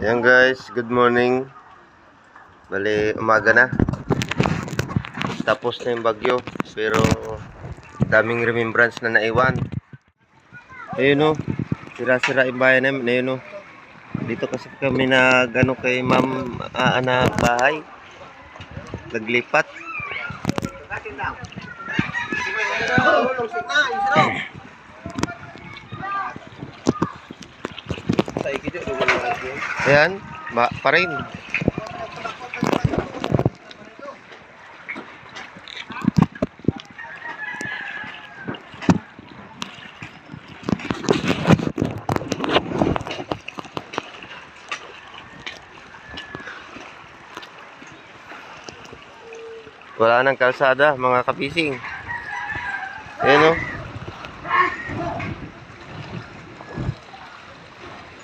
Ayan guys, good morning. Bali, umaga na. Tapos na yung bagyo. Pero daming remembrance na naiwan. Ayun o, sira-sira yung bahay namin. Ayun o, dito kasi kami nag-ano kay ma'am anak bahay. Naglipat. Ayan, pa rin. Wala nang kalsada, mga kapising. Ayan o.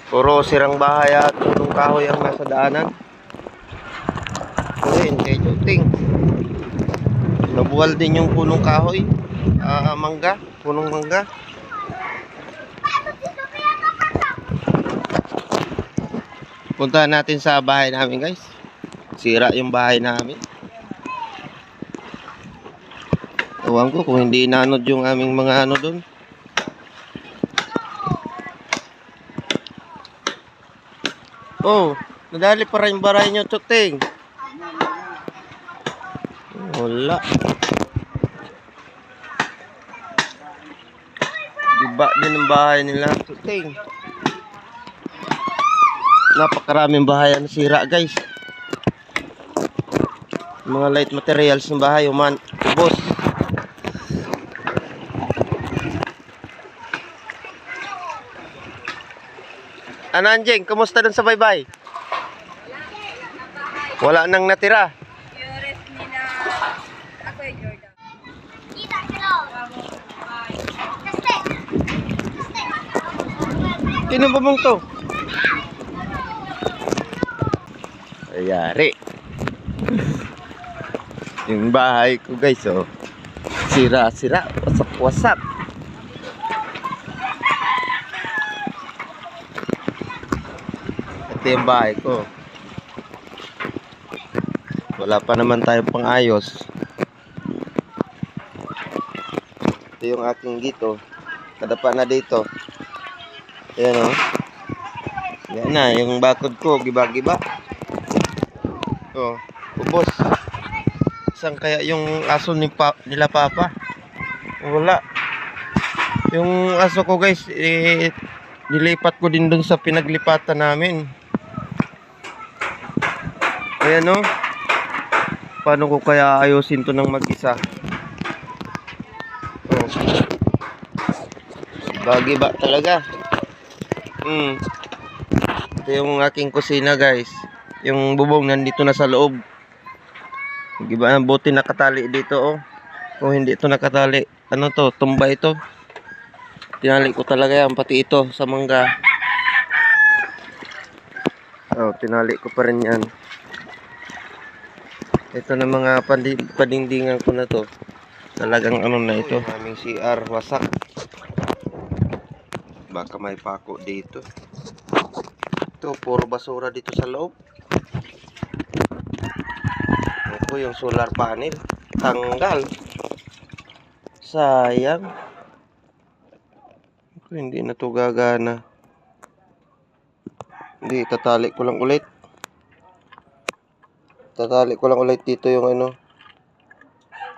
Puro sirang bahay at punong kahoy ang nasa daanan. Ayun, kay Juting. Nabuwal din yung punong kahoy. Mangga, punong mangga. Puntahan natin sa bahay namin guys. Sira yung bahay namin. Ewan ko kung hindi inanod yung aming mga ano dun. Oh, nadali pa rin baray nyo, Chuting. Wala. Diba din ang bahay nila, Chuting. Napakaraming bahay ang sira, guys. Mga light materials ng bahay, ubos. Ano Anjing, kumusta dun sa baybay? Wala nang natira. Yoris nila. Ako ay Jordan. Kinubabong to. Ayari. Yung bahay ko guys, oh. Sira-sira, wasak-wasak. Ito yung bahay ko. Wala pa naman tayong pang-ayos. Ito yung aking dito. Kadapa na dito. Ayan o. Yan na, yung bakod ko, giba-giba. Oh, ubos. Saan kaya yung aso nila papa? Wala. Yung aso ko guys, nilipat ko din dun sa pinaglipatan namin. Ayan o. Paano ko kaya ayusin to ng mag-isa? Oh. Bagi-ba talaga. Ito yung aking kusina guys. Yung bubong nandito na sa loob. Giba ang buti nakatali dito oh. Kung hindi ito nakatali, ano to, tumba ito. Tinali ko talaga yan, pati ito sa mangga. Oh, tinali ko pa rin yan. Ito na mga padingdingan ko na to. Talagang ano na ito. Aming CR wasak. Baka may pako dito. Ito, puro basura dito sa loob. Ito yung solar panel. Tanggal. Sayang. Hindi na to gagana. Hindi, tatali ko lang ulit. Tatali ko lang ulit dito yung ano.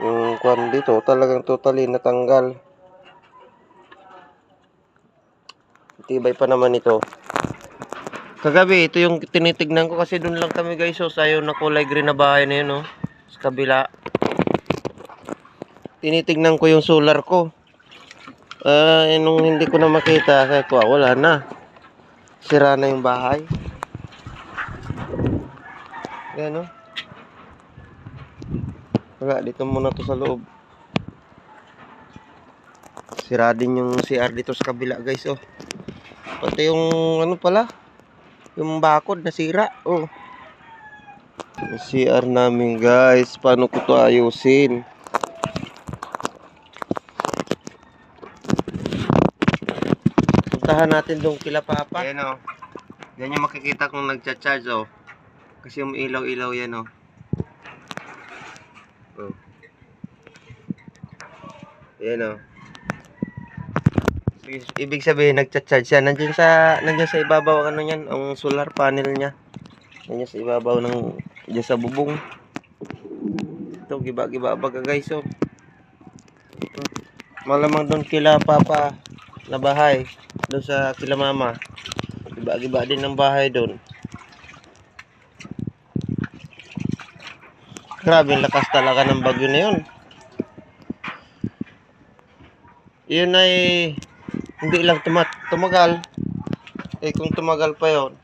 Yung kwan dito. Talagang totally natanggal. Tibay pa naman ito. Kagabi, ito yung tinitignan ko kasi doon lang kami guys. So, sayo na kulay green na bahay na yun, oh. Sa kabila. Tinitignan ko yung solar ko. Nung hindi ko na makita, kaya ko, wala na. Sira na yung bahay. Yan, oh. Wala, dito muna to sa loob. Sira din yung CR dito sa kabila, guys, oh. Pati yung, ano pala, yung bakod nasira, oh. Yung CR namin, guys. Paano ko to ayusin? Puntahan natin doon kila Papa. Ayan o. Yan yung makikita kung nagcha-charge o. Kasi yung ilaw-ilaw yan o. Oh. Ayan o. Ibig sabihin nagcha-charge siya. Nandiyan sa ibabaw ano yan, ang solar panel niya. Nandiyan sa ibabaw ng diyan sa bubong. Ito giba-giba baga guys oh. Malamang doon kila Papa na bahay, doon sa kila Mama. Giba-giba din ng bahay doon. Grabe ang lakas talaga ng bagyo na yun. Yun ay hindi lang tumagal. Eh kung tumagal pa yon,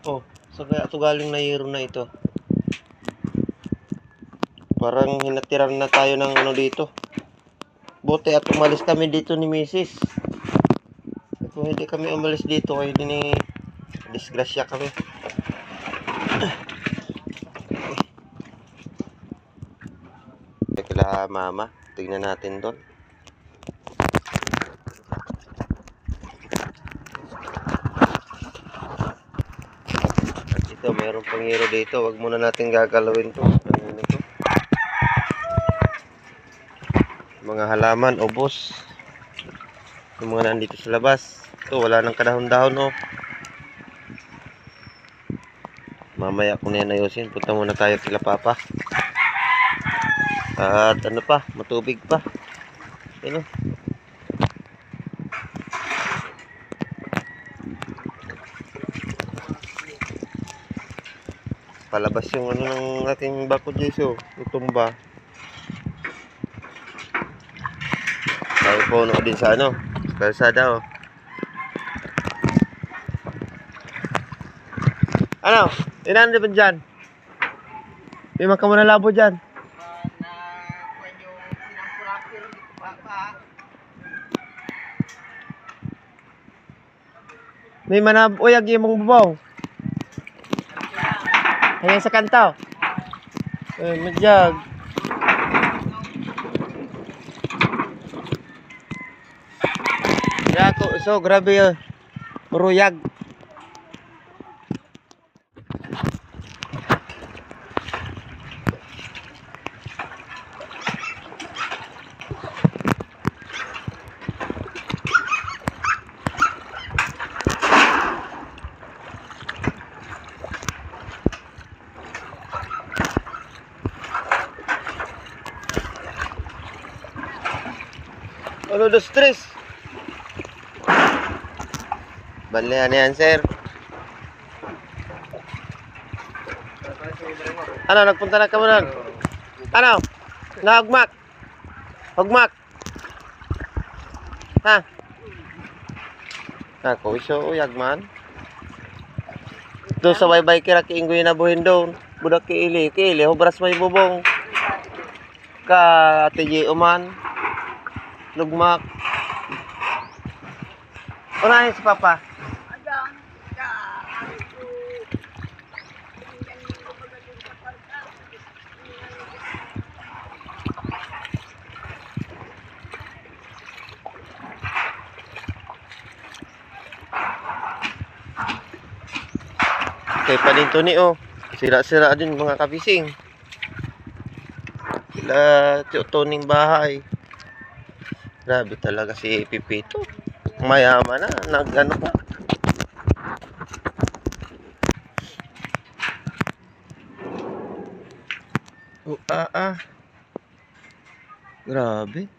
oh, sa kaya ito galing na yero na ito. Parang hinatiran na tayo ng ano dito. Buti at umalis kami dito ni Mrs. Kung hindi kami umalis dito, ay din disgrasya kami. Kila Mama, tignan natin doon. Ito, mayroong pangyero dito. Wag muna natin gagalawin to. Ano ito? Mga halaman, ubos. Yung mga nandito sa labas. Ito, wala nang kadahon-dahon, oh. Mamaya ko na yan ayusin. Punta muna tayo kila Papa. At ano pa, matubig pa. Ano? Palabas yung ano ng ating bako Jesu, itumba. Tayo po din sa ano, kalsada oh. Ano? Inan din dyan? May maka mo na labo dyan. May manab uyag imong bubaw. Ayan sa kantaw. Madyag. Yako, so grabe yun. Puro yag. Ano dos tres? Balian yan, sir. Ano, nagpunta na ka mo nun? Ano? Nahugmak? Hugmak? Ha? Ako, iso, uyag man. Doon sa baybay kira kiinggoy na buhin doon. Budak kiili, hubras may bubong. Ka ate uman. Lugmak. Unahin si Papa. Kay paninto ni oh. Sira-sira din mga kabising. Sila tuning bahay. Grabe talaga si Pipito. Mayaman na, nag-ano pa. Grabe.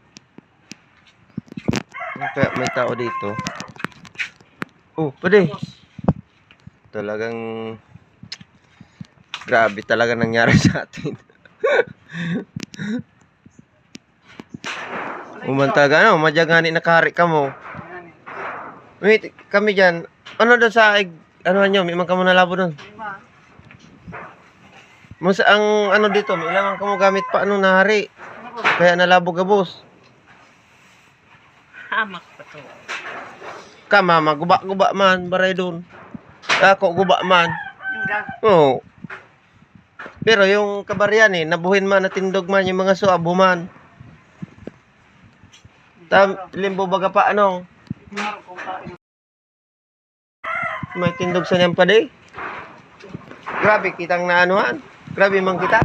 Kaya may tao dito. Oh, pwede. Talagang grabe talaga nangyari sa atin. Umantaga ano, madyagani nakahari ka mo. Wait, kami dyan. Ano doon sa ano nyo, may man ka mo nalabo doon? Musa ang ano dito, may ilangan ka mo gamit pa anong nahari. Kaya nalabo gabos. Hamak pa to. Ka mama, guba-guba man, baray doon. Ako, guba man. Oo. Pero yung kabaryan nabuhin man, natindog man yung mga suabo man. Limbo baga pa ano? May tindog sa niyang paday. Grabe kitang naanuhan. Grabe man kita.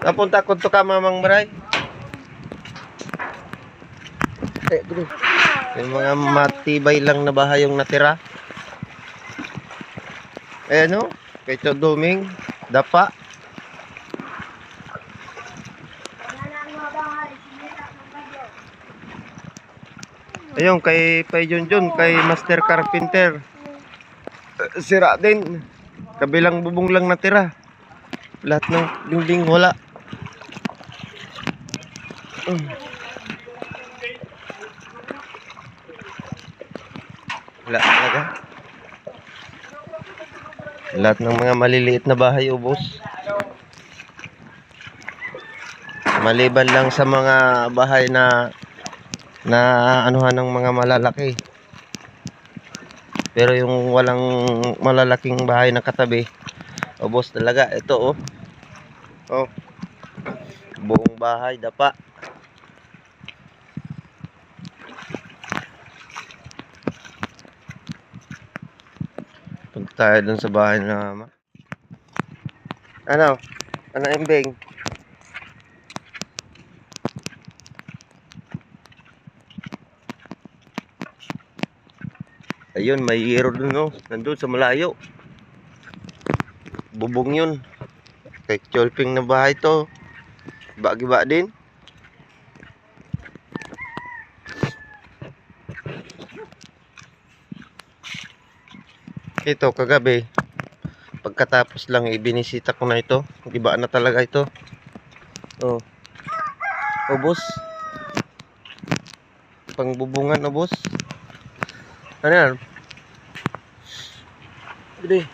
Napunta ko to ka mamang maray. Bro. Yung mga matibay lang na bahay yung natira. Ayan o. Kay Duming. Dapa. Ayun, kay Junjun, kay Master Carpenter. Sira din. Kabilang bubong lang natira. Lahat ng dingding wala. Wala talaga. Lahat ng mga maliliit na bahay ubos. Maliban lang sa mga bahay na anuhan ng mga malalaki. Pero yung walang malalaking bahay na katabi, ubos talaga. Ito oh. Oh. Buong bahay dapa. Punta tayo dun sa bahay na mama. Ano? Ano embeng? Ayun, may hero dun, no? Nandun sa malayo. Bubong yun. Kay Cholping na bahay to. Giba-giba din. Ito, kagabi. Pagkatapos lang, ibinisita ko na ito. Giba na talaga ito. Oh. Ubos. Pangbubungan, ubos. Ano yan? Gede.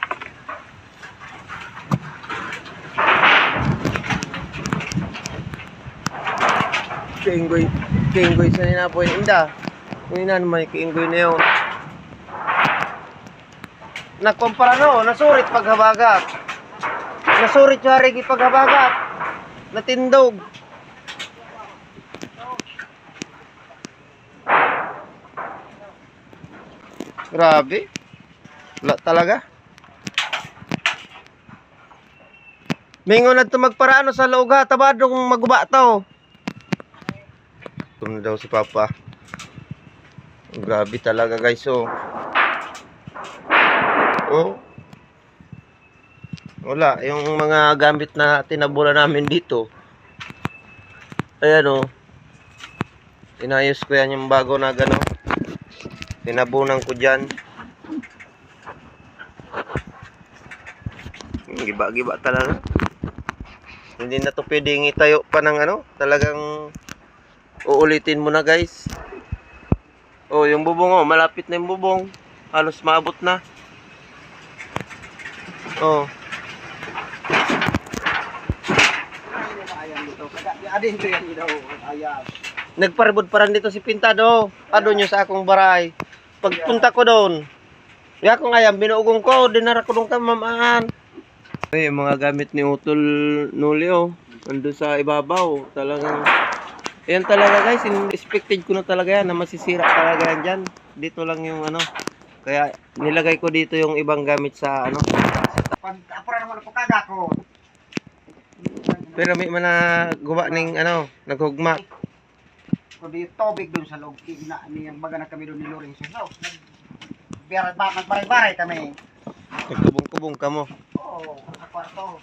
Kainggoy sa nina po yung inda. Kung ina naman yung kainggoy na yun. Nagkumpara no, nasurit paghabagat. Nasurit yung harigi paghabagat. Natindog. Grabe. Wala talaga. Mingon na ito magparano sa loob ha. Tabado kung maguba to. Ito na daw si Papa. Grabe talaga guys. Oh. Oh. Wala. Yung mga gamit na tinabula namin dito. Ayan oh. Inayos ko yan yung bago na gano'n. Tinabunan ko dyan. Giba-giba talaga. Hindi na to pwedeng itayo pa ng ano. Talagang uulitin mo na guys. Oh, yung bubong oh. Malapit na yung bubong. Halos maabot na. Oh. Nagparibod-paran dito si Pintado. Ado nyo sa akong baray. Pagpunta ko doon, ya akong ayam, binuugong ko, dinara ko doon kamamaan. Ay, mga gamit ni Utol Nulio, nandun sa ibabaw, talagang, ayan talaga guys, expected ko na talaga yan, na masisira talaga yan dyan. Dito lang yung ano, kaya nilagay ko dito yung ibang gamit sa ano. Pag-apura naman ako kaga ko. Pero may mga guba ning ano, naghugma. Kundi tubig doon sa loob. Ina niyang baga na kami doon ni Lorenzo. No, nagbaray-baray kami. Nagkubong-kubong ka mo. Oo, sa kwarto.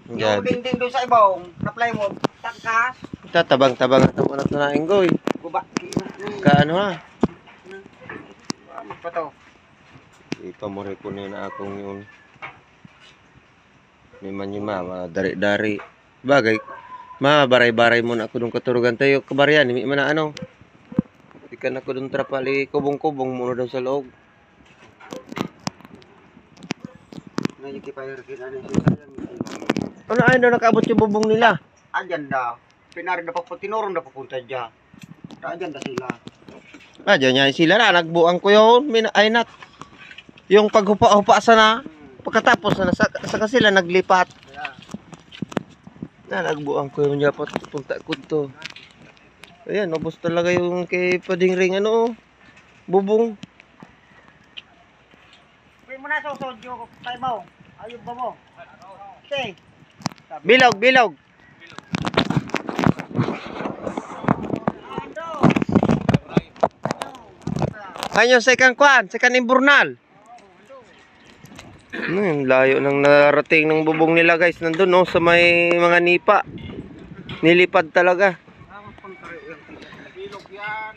Gabi. Yung dingding doon sa ibong, na plywood, tangkas. Tatabang-tabang at ako na inggoy. Guba. Kaano ha? Ano pa to? Ipamuri ko na akong yun. May man yun dari-dari. Bagay, baray-baray mo na ako doon katurugan tayo. Kabaryan, hindi man na ano. Ikan ako doon trapali, kubong-kubong muna doon sa loob. Ano ay daw nakaabot yung bubong nila? Andyan daw. Pinari na tinurong na papunta dyan. Andyan na sila. Ah, dyan yan sila na. Nagbuang ko yun. Ay nat. Yung paghupa-hupa sana. Pagkatapos na saka sila naglipat. Na nagbuang ko yun dapat punta ko to. Ayan, ubos talaga yung kay Pading Ring, ano, bubong. Pwede mo na sa sodyo tayo mo. Ayun ba mo? Okay. Bilog, bilog. Ayun, second kwan, second imburnal. Ano yung layo ng narating ng bubong nila guys. Nandun no, sa may mga nipa. Nilipad talaga.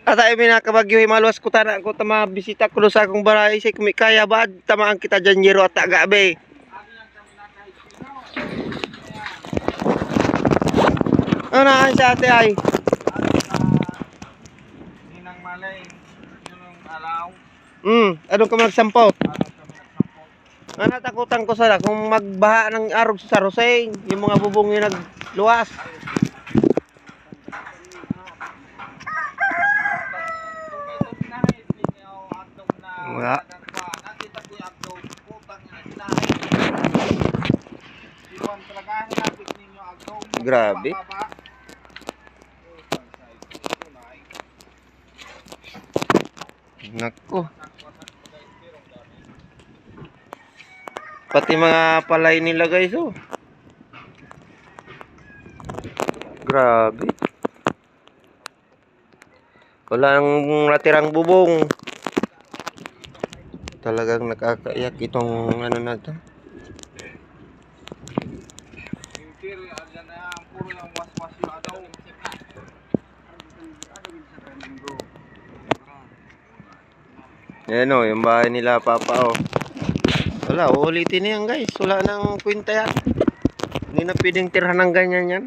At ay minakabagyo maluwas ko tana ko tama bisita ko sa akong baray say kumikaya ba tamaan kita dyan Jero at agabe. Ano na sa ate ay? Ninang malay, yung alaw. Anong ka magsampot? Ano takutan ko sana kung magbaha ng arog sa Roseng, yung mga bubong yung nagluwas. Wala. Grabe. Nako. Pati mga palay nila guys oh. Grabe. Wala nang natirang bubong. Talagang nakakaiyak itong ano na to. Yan o, yung bahay nila papa o. Wala, uulitin yan guys. Wala nang kwenta yan. Hindi na pwedeng tirhan ng ganyan yan.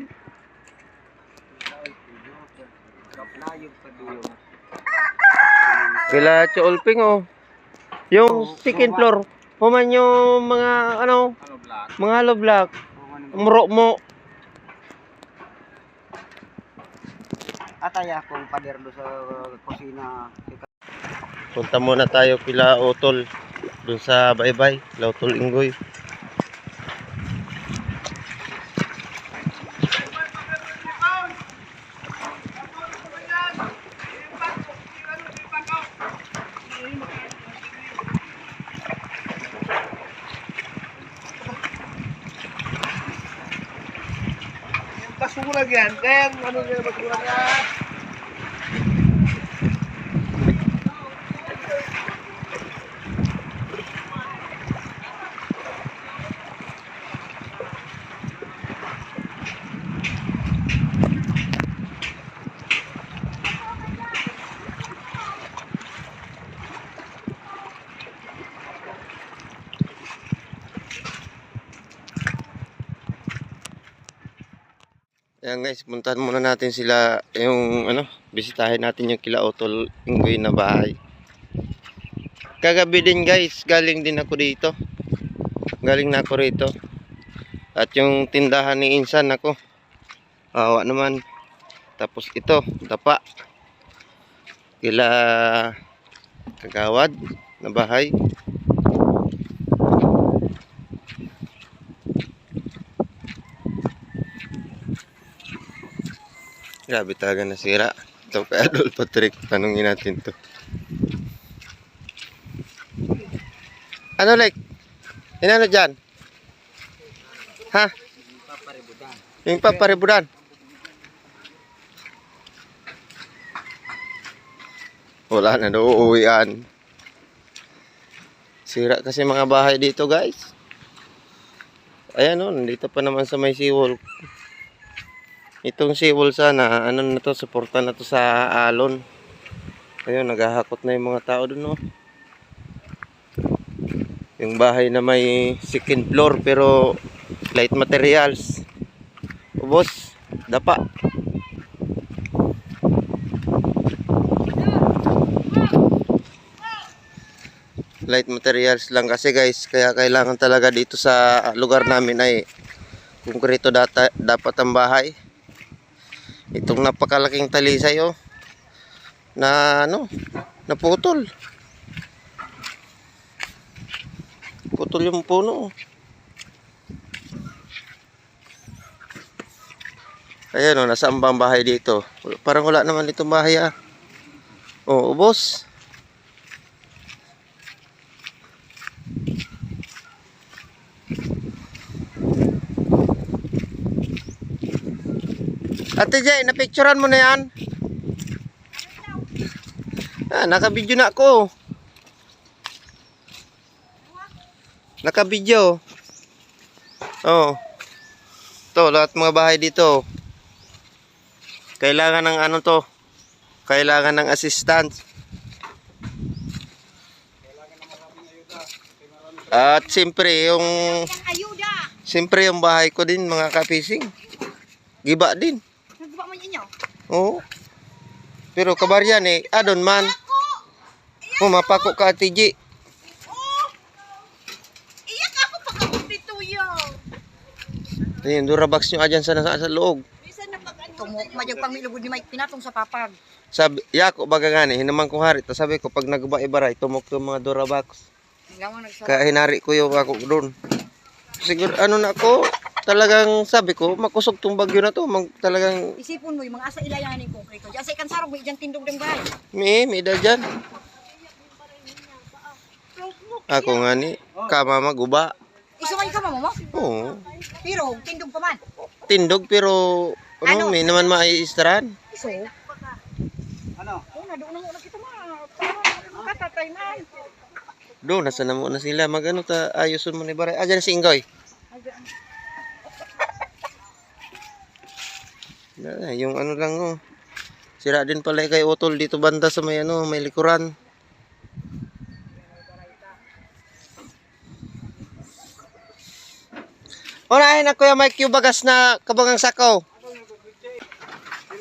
Kila Cholping o. Yung second floor. Human yung mga ano. Mga hollow block. Muro mo. Atay akong pader do sa kusina. Punta muna tayo kila Otol. Doon sa Baybay. Kila Otol Inggoy. Kasurag yan. Kaya ano yung kasurag yan? Ayan guys, puntahan muna natin sila yung ano, bisitahin natin yung kila Otol Inggoy na bahay. Kagabi din guys, galing din ako dito. Galing na ako rito. At yung tindahan ni Insan ako. Awa naman. Tapos ito, dapa. Kila Kagawad na bahay. Grabe talaga nasira. Ito kay Adol Patrick. Tanungin natin to. Ano like? Inano dyan? Ha? Yung paparibudan. Wala na daw uuwian. Sira kasi mga bahay dito guys. Ayan o, nandito pa naman sa may seawall. Itong seawall sana, ano na to, suporta na to sa alon. Ayun, naghahakot na yung mga tao dun, no. Yung bahay na may second floor pero light materials. Ubos, dapa. Light materials lang kasi guys, kaya kailangan talaga dito sa lugar namin ay konkreto dapat ang bahay. Itong napakalaking talisay oh, na ano, naputol. Putol yung puno. Ayan o, nasaan ba ang bahay dito? Parang wala naman itong bahay ah. Oh, ubos. Ate Jay, napicturean mo na yan? Ah, naka-video na ako. Naka-video. Oh. To, lahat mga bahay dito. Kailangan ng ano to? Kailangan ng assistance. At siyempre yung Ayuda! yung bahay ko din mga kapising. Giba din. Nagba mo inyo? Oo. Pero kabaryan eh, adon man. Mapako ka TG. Oh! Iyak ako pag ako dito yun. Ayun, durabox nyo adyan sa loob. Bisan na pag-ano. Tumok, madyag pang milugod ni Mike, pinatong sa papag. Sabi, yako baga gani, hinaman kong hari. Tapos sabi ko, pag nagba-ibaray, tumok yung mga durabox. Hanggang nagsara. Kaya hinari ko yung ako doon. Siguro, ano na ako, talagang sabi ko, makusog tong bagyo na to. Talagang, Isipon mo yung mga asa ilayanin kong krito. Diyan sa ikan sarong, may dyan tindog ng bahay. may dal dyan. Ako nga ni, kama maguba. Isumay ka mo? Oo. Pero, tindog pa man. Tindog pero, ano, may naman maiistaran. Iso? Ano? Oo na, doon na muna kita ma. Katatay man. Doon, nasa na muna sila. Magano ta, ayusun mo ni Baray. Ah, dyan si Ingoy. Yung ano lang oh. Sira din pala kay Utol dito banda sa may ano, may likuran. Unahin na Kuya Mike yung bagas na kabangang sakaw.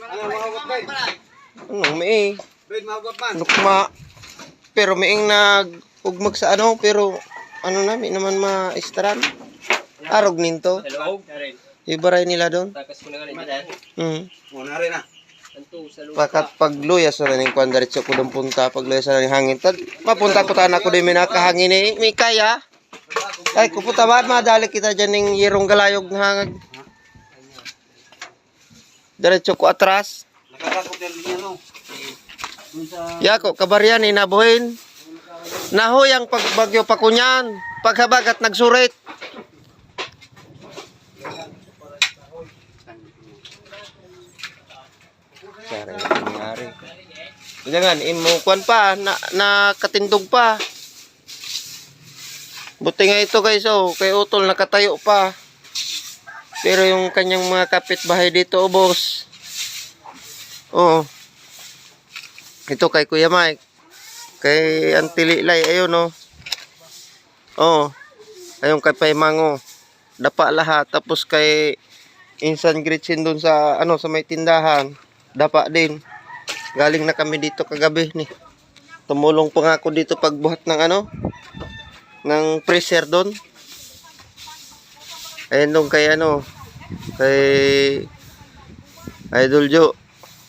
Ano, mahugot ba? Ano, may Ben, mahugot man. lukma. Pero may nag-ugmag sa ano, pero ano na, may naman ma-istaran. Arog ninto. Hello? Yung baray nila doon. Takas ko na nga nito. Muna rin ah. Anto sa lupa. Pakat pagluya sa ning kwan diretso ko dong punta pagluya sa ning hangin tad mapunta ko tanan ko din may nakahangin eh may kaya ay kuputa ba madali kita diyan ning yerong galayog nga hangag diretso ko atras Nakakakot din niya no. Dun sa yako kabaryan inabuhin nahoyang pagbagyo pa kunyan paghabagat nagsurit Sara yung nangyari. Ganyan, imukuan pa, nakatindog pa. Buti nga ito guys, oh, kay Utol nakatayo pa. Pero yung kanyang mga kapitbahay dito, oh, boss. Oh. Ito kay Kuya Mike. Kay Auntie Lilay, ayun, oh. Oh. Ayun kay Paymango. Dapa lahat. Tapos kay Insan Gretchen dun sa, ano, sa may tindahan. Dapa din. Galing na kami dito kagabi ni. Tumulong pa nga ako dito pagbuhat ng ano ng freezer doon. Ayun doon kay ano kay Idol Joe.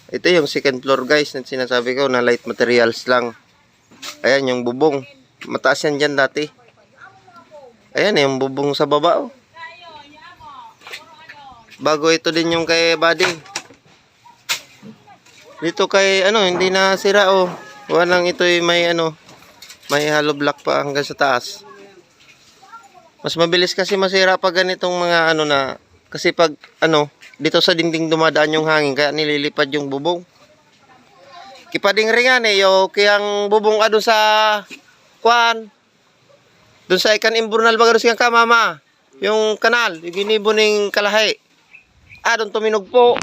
Ito yung second floor guys na sinasabi ko na light materials lang. Ayan yung bubong. Mataas yan dyan dati. Ayan yung bubong sa baba oh. Bago ito din yung kay Buddy. Dito kay ano hindi na sira oh. Walang ito may ano may hollow block pa hanggang sa taas. Mas mabilis kasi masira pag ganitong mga ano na kasi pag ano dito sa dingding dumadaan yung hangin kaya nililipad yung bubong. Kipading ringan eh yo kayang bubong adun sa kwan. Doon sa ikan imburnal baga doon ka mama. Yung kanal, yung ginibo ning kalahi. Doon tuminog po.